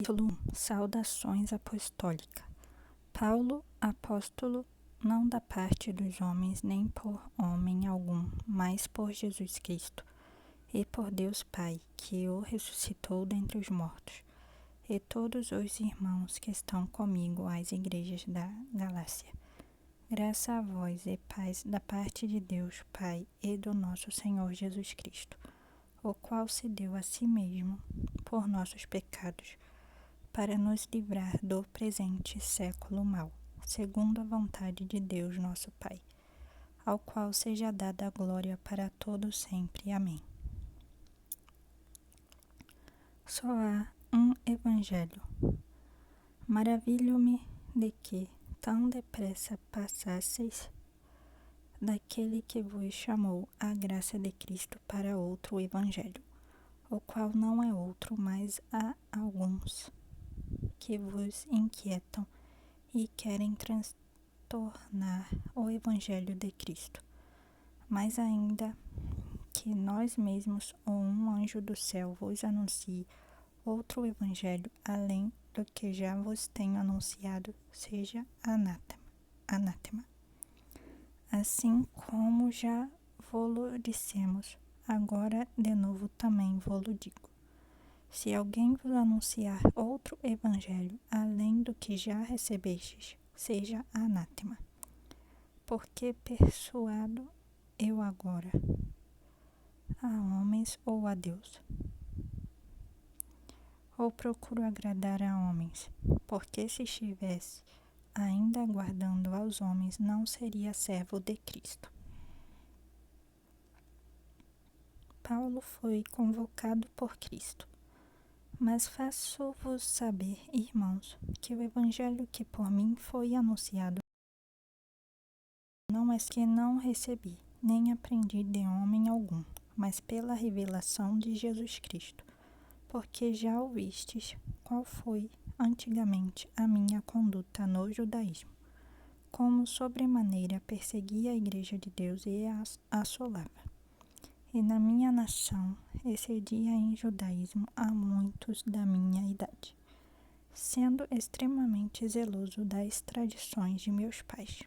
Capítulo 1. Saudações apostólicas. Paulo, apóstolo, não da parte dos homens, nem por homem algum, mas por Jesus Cristo, e por Deus Pai, que o ressuscitou dentre os mortos, e todos os irmãos que estão comigo às igrejas da Galácia. Graça a vós e paz da parte de Deus Pai e do nosso Senhor Jesus Cristo, o qual se deu a si mesmo por nossos pecados, para nos livrar do presente século mau, segundo a vontade de Deus nosso Pai, ao qual seja dada a glória para todos sempre. Amém. Só há um Evangelho. Maravilho-me de que tão depressa passasseis daquele que vos chamou à graça de Cristo para outro Evangelho, o qual não é outro, mas há alguns que vos inquietam e querem transtornar o Evangelho de Cristo. Mas ainda que nós mesmos ou um anjo do céu vos anuncie outro Evangelho além do que já vos tenho anunciado, seja anátema. Assim como já vô-lo dissemos, agora de novo também vô-lo digo. Se alguém vos anunciar outro evangelho além do que já recebestes, seja anátema. Porque persuado eu agora a homens ou a Deus? Ou procuro agradar a homens? Porque se estivesse ainda aguardando aos homens, não seria servo de Cristo. Paulo foi convocado por Cristo. Mas faço-vos saber, irmãos, que o evangelho que por mim foi anunciado não é que não recebi, nem aprendi de homem algum, mas pela revelação de Jesus Cristo, porque já ouvistes qual foi antigamente a minha conduta no judaísmo, como sobremaneira perseguia a igreja de Deus e a assolava. E na minha nação excedia em judaísmo a muitos da minha idade, sendo extremamente zeloso das tradições de meus pais.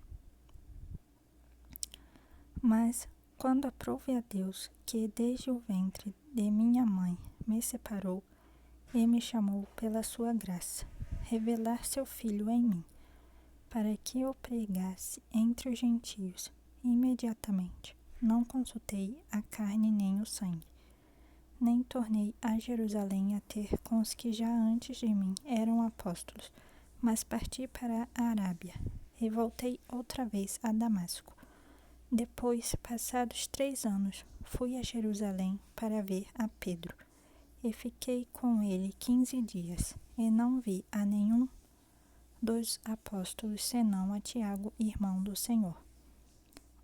Mas, quando aprouve a Deus, que desde o ventre de minha mãe me separou e me chamou pela sua graça, revelar seu Filho em mim, para que eu pregasse entre os gentios, imediatamente não consultei a carne nem o sangue, nem tornei a Jerusalém a ter com os que já antes de mim eram apóstolos, mas parti para a Arábia e voltei outra vez a Damasco. Depois, passados 3 anos, fui a Jerusalém para ver a Pedro, e fiquei com ele 15 dias, e não vi a nenhum dos apóstolos, senão a Tiago, irmão do Senhor.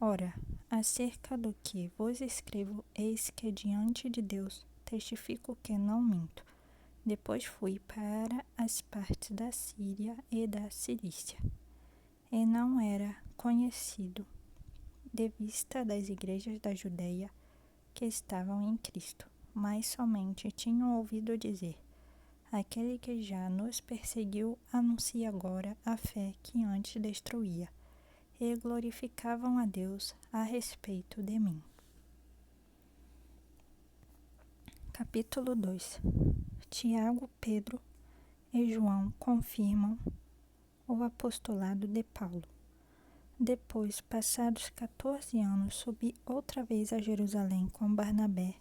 Ora, acerca do que vos escrevo, eis que diante de Deus testifico que não minto. Depois fui para as partes da Síria e da Cilícia, e não era conhecido de vista das igrejas da Judeia que estavam em Cristo, mas somente tinham ouvido dizer: aquele que já nos perseguiu anuncia agora a fé que antes destruía, e glorificavam a Deus a respeito de mim. Capítulo 2. Tiago, Pedro e João confirmam o apostolado de Paulo. Depois, passados 14 anos, subi outra vez a Jerusalém com Barnabé,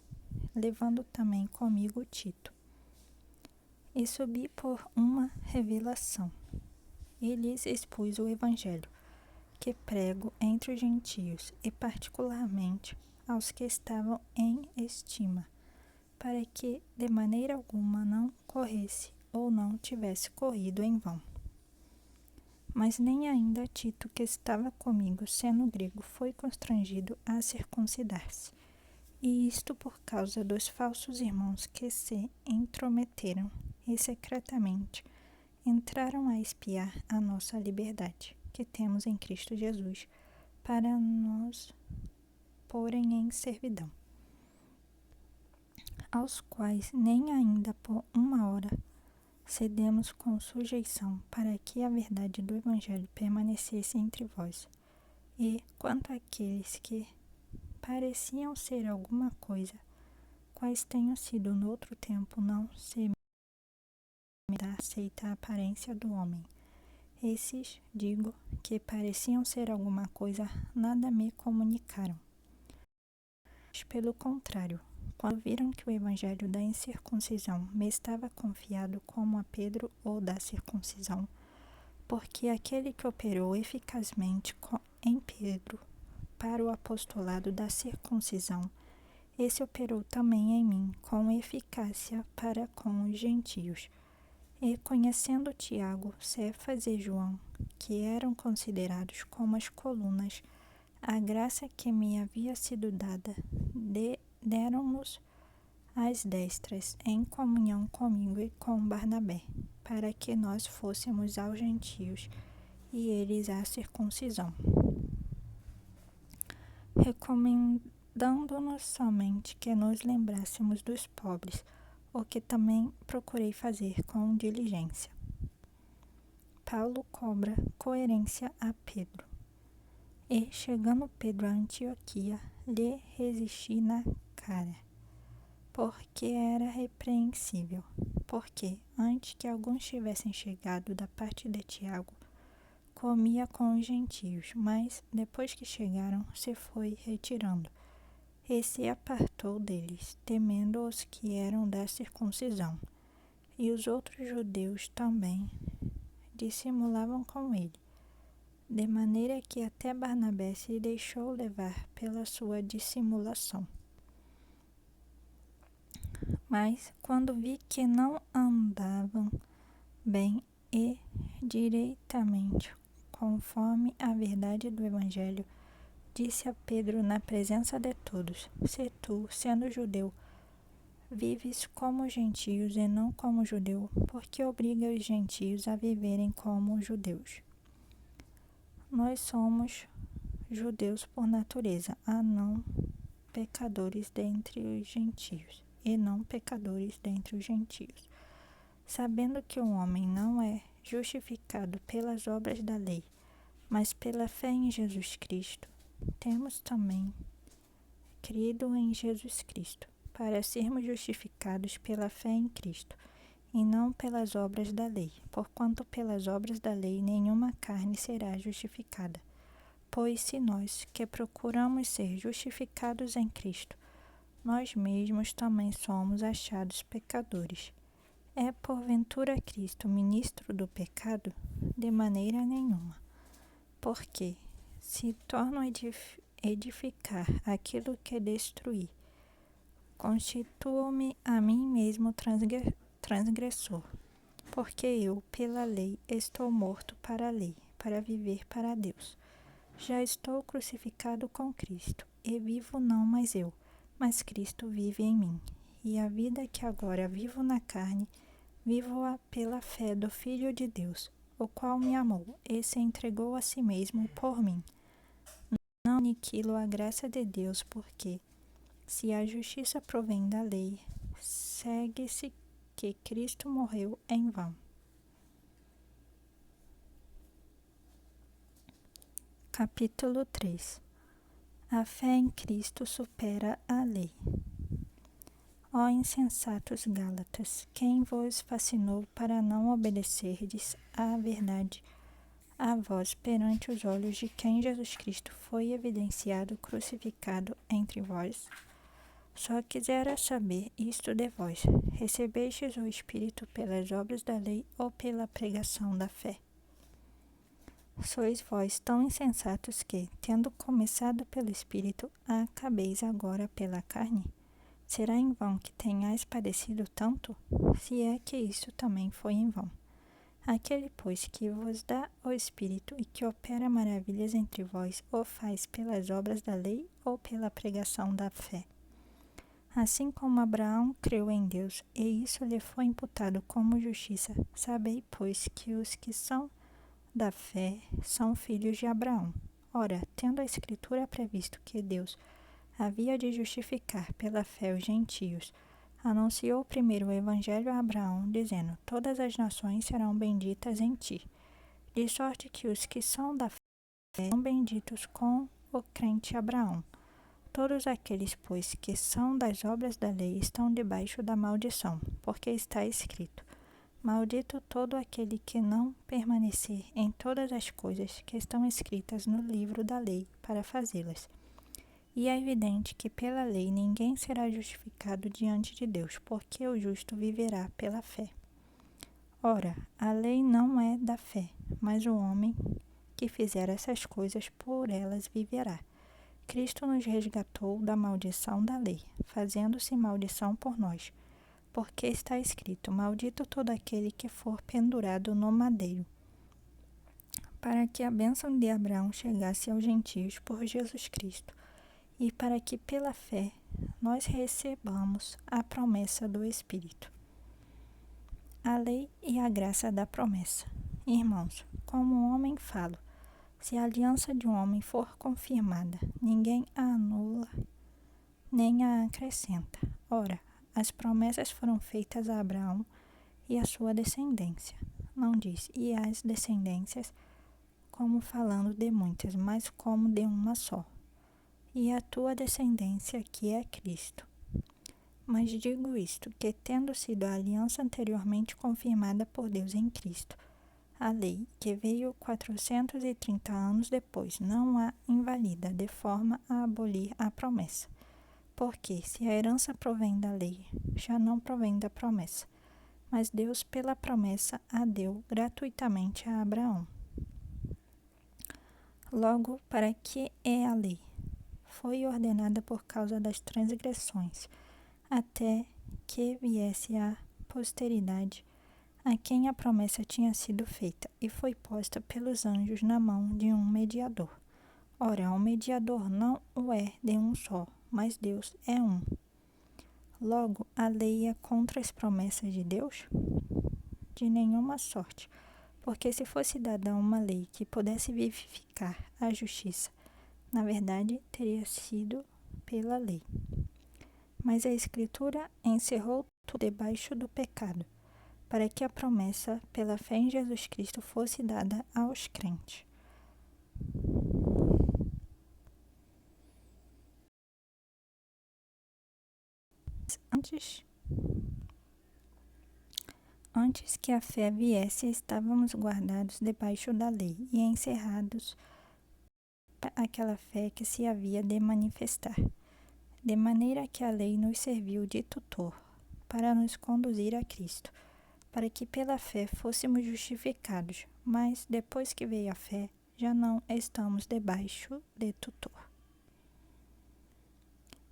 levando também comigo Tito. E subi por uma revelação, e lhes expus o evangelho que prego entre os gentios, e particularmente aos que estavam em estima, para que de maneira alguma não corresse ou não tivesse corrido em vão. Mas nem ainda Tito, que estava comigo, sendo grego, foi constrangido a circuncidar-se, e isto por causa dos falsos irmãos que se intrometeram e secretamente entraram a espiar a nossa liberdade, que temos em Cristo Jesus, para nos porem em servidão, aos quais nem ainda por uma hora cedemos com sujeição para que a verdade do Evangelho permanecesse entre vós. E, quanto àqueles que pareciam ser alguma coisa, quais tenham sido noutro tempo, não se aceita a aparência do homem. Esses, digo, que pareciam ser alguma coisa, nada me comunicaram. Pelo contrário, quando viram que o evangelho da incircuncisão me estava confiado como a Pedro ou da circuncisão, porque aquele que operou eficazmente em Pedro para o apostolado da circuncisão, esse operou também em mim com eficácia para com os gentios. E conhecendo Tiago, Cefas e João, que eram considerados como as colunas, a graça que me havia sido dada, deram-nos as destras em comunhão comigo e com Barnabé, para que nós fôssemos aos gentios e eles à circuncisão, recomendando-nos somente que nos lembrássemos dos pobres, o que também procurei fazer com diligência. Paulo cobra coerência a Pedro. E, chegando Pedro a Antioquia, lhe resisti na cara, porque era repreensível, porque, antes que alguns tivessem chegado da parte de Tiago, comia com os gentios, mas, depois que chegaram, se foi retirando, e se apartou deles, temendo os que eram da circuncisão. E os outros judeus também dissimulavam com ele, de maneira que até Barnabé se deixou levar pela sua dissimulação. Mas, quando vi que não andavam bem e direitamente conforme a verdade do Evangelho, disse a Pedro na presença de todos: se tu, sendo judeu, vives como gentios e não como judeu, porque obriga os gentios a viverem como judeus? Nós somos judeus por natureza, não pecadores dentre os gentios, e não pecadores dentre os gentios. Sabendo que o homem não é justificado pelas obras da lei, mas pela fé em Jesus Cristo, temos também crido em Jesus Cristo, para sermos justificados pela fé em Cristo, e não pelas obras da lei, porquanto pelas obras da lei nenhuma carne será justificada. Pois se nós, que procuramos ser justificados em Cristo, nós mesmos também somos achados pecadores, é porventura Cristo ministro do pecado? De maneira nenhuma. Porque, se torno a edificar aquilo que destruí, constituo-me a mim mesmo transgressor, porque eu, pela lei, estou morto para a lei, para viver para Deus. Já estou crucificado com Cristo, e vivo não mais eu, mas Cristo vive em mim. E a vida que agora vivo na carne, vivo-a pela fé do Filho de Deus, o qual me amou e se entregou a si mesmo por mim. Não aniquilo a graça de Deus, porque, se a justiça provém da lei, segue-se que Cristo morreu em vão. Capítulo 3. A fé em Cristo supera a lei. Ó insensatos Gálatas, quem vos fascinou para não obedecerdes à verdade, a vós perante os olhos de quem Jesus Cristo foi evidenciado crucificado entre vós? Só quisera saber isto de vós: recebestes o Espírito pelas obras da lei ou pela pregação da fé? Sois vós tão insensatos que, tendo começado pelo Espírito, acabeis agora pela carne? Será em vão que tenhais padecido tanto? Se é que isso também foi em vão. Aquele, pois, que vos dá o Espírito e que opera maravilhas entre vós, o faz pelas obras da lei ou pela pregação da fé? Assim como Abraão creu em Deus, e isso lhe foi imputado como justiça, sabei, pois, que os que são da fé são filhos de Abraão. Ora, tendo a Escritura previsto que Deus havia de justificar pela fé os gentios, anunciou primeiro o evangelho a Abraão, dizendo: todas as nações serão benditas em ti. De sorte que os que são da fé são benditos com o crente Abraão. Todos aqueles, pois, que são das obras da lei estão debaixo da maldição, porque está escrito: maldito todo aquele que não permanecer em todas as coisas que estão escritas no livro da lei para fazê-las. E é evidente que pela lei ninguém será justificado diante de Deus, porque o justo viverá pela fé. Ora, a lei não é da fé, mas o homem que fizer essas coisas por elas viverá. Cristo nos resgatou da maldição da lei, fazendo-se maldição por nós, porque está escrito: maldito todo aquele que for pendurado no madeiro, para que a bênção de Abraão chegasse aos gentios por Jesus Cristo, e para que pela fé nós recebamos a promessa do Espírito. A lei e a graça da promessa. Irmãos, como um homem falo, se a aliança de um homem for confirmada, ninguém a anula nem a acrescenta. Ora, as promessas foram feitas a Abraão e a sua descendência. Não diz, e as descendências, como falando de muitas, mas como de uma só. E a tua descendência, que é Cristo. Mas digo isto, que tendo sido a aliança anteriormente confirmada por Deus em Cristo, a lei, que veio 430 anos depois, não a invalida, de forma a abolir a promessa. Porque, se a herança provém da lei, já não provém da promessa. Mas Deus, pela promessa, a deu gratuitamente a Abraão. Logo, para que é a lei? Foi ordenada por causa das transgressões, até que viesse a posteridade, a quem a promessa tinha sido feita, e foi posta pelos anjos na mão de um mediador. Ora, o mediador não o é de um só, mas Deus é um. Logo, a lei é contra as promessas de Deus? De nenhuma sorte, porque se fosse dada uma lei que pudesse vivificar a justiça, na verdade, teria sido pela lei. Mas a Escritura encerrou tudo debaixo do pecado, para que a promessa, pela fé em Jesus Cristo, fosse dada aos crentes. Antes que a fé viesse, estávamos guardados debaixo da lei e encerrados para aquela fé que se havia de manifestar, de maneira que a lei nos serviu de tutor para nos conduzir a Cristo, para que pela fé fôssemos justificados, mas depois que veio a fé, já não estamos debaixo de tutor.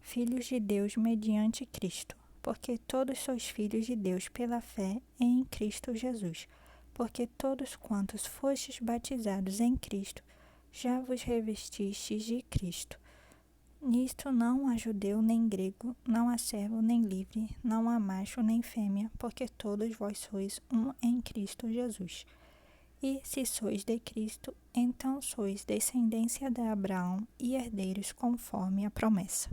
Filhos de Deus mediante Cristo, porque todos sois filhos de Deus pela fé em Cristo Jesus, porque todos quantos fostes batizados em Cristo, já vos revestistes de Cristo. Nisto não há judeu nem grego, não há servo nem livre, não há macho nem fêmea, porque todos vós sois um em Cristo Jesus. E se sois de Cristo, então sois descendência de Abraão e herdeiros conforme a promessa.